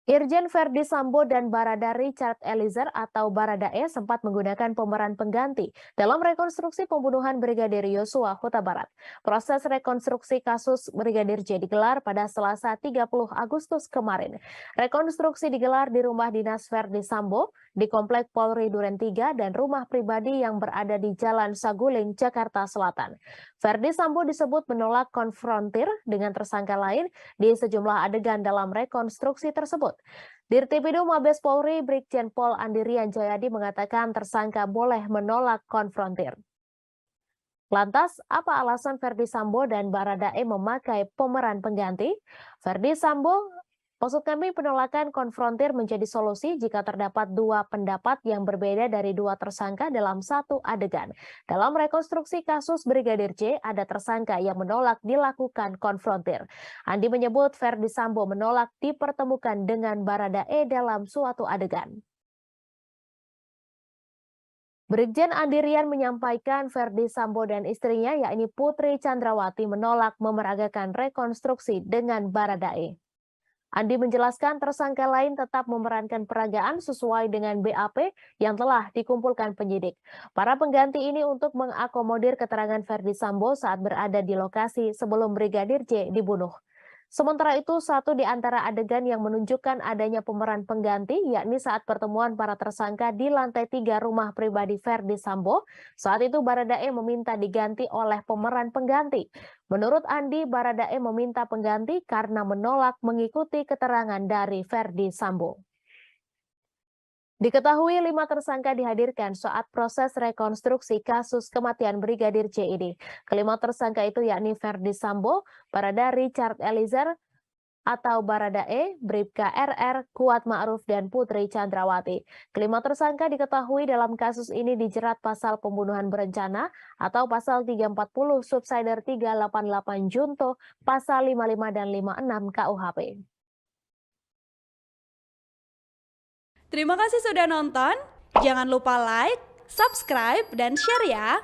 Irjen Verdi Sambo dan Barada Richard Eliezer atau Baradae sempat menggunakan pemeran pengganti dalam rekonstruksi pembunuhan Brigadir Yosua Huta Barat. Proses rekonstruksi kasus Brigadir J digelar pada Selasa 30 Agustus kemarin. Rekonstruksi digelar di rumah dinas Verdi Sambo di Komplek Polri Duren 3 dan rumah pribadi yang berada di Jalan Saguling, Jakarta Selatan. Verdi Sambo disebut menolak konfrontir dengan tersangka lain di sejumlah adegan dalam rekonstruksi tersebut. Dirtipidum Mabes Polri Brigjen Pol Andirian Jayadi mengatakan tersangka boleh menolak konfrontir. Lantas, apa alasan Verdi Sambo dan Baradae memakai pemeran pengganti? Maksud kami penolakan konfrontir menjadi solusi jika terdapat dua pendapat yang berbeda dari dua tersangka dalam satu adegan. Dalam rekonstruksi kasus Brigadir J, ada tersangka yang menolak dilakukan konfrontir. Andi menyebut Verdi Sambo menolak dipertemukan dengan Baradae dalam suatu adegan. Brigjen Andirian menyampaikan Verdi Sambo dan istrinya yakni Putri Chandrawati menolak memeragakan rekonstruksi dengan Baradae. Andi menjelaskan tersangka lain tetap memerankan peragaan sesuai dengan BAP yang telah dikumpulkan penyidik. Para pengganti ini untuk mengakomodir keterangan Verdi Sambo saat berada di lokasi sebelum Brigadir J dibunuh. Sementara itu, satu di antara adegan yang menunjukkan adanya pemeran pengganti, yakni saat pertemuan para tersangka di lantai 3 rumah pribadi Verdi Sambo. Saat itu Baradae meminta diganti oleh pemeran pengganti. Menurut Andi, Baradae meminta pengganti karena menolak mengikuti keterangan dari Verdi Sambo. Diketahui 5 tersangka dihadirkan saat proses rekonstruksi kasus kematian Brigadir J ini. Kelima tersangka itu yakni Verdi Sambo, Barada Richard Eliezer atau Baradae, Bribka RR, Kuat Ma'ruf, dan Putri Chandrawati. Kelima tersangka diketahui dalam kasus ini dijerat pasal pembunuhan berencana atau pasal 340 subsider 388 Junto, pasal 55 dan 56 KUHP. Terima kasih sudah nonton. Jangan lupa like, subscribe, dan share ya.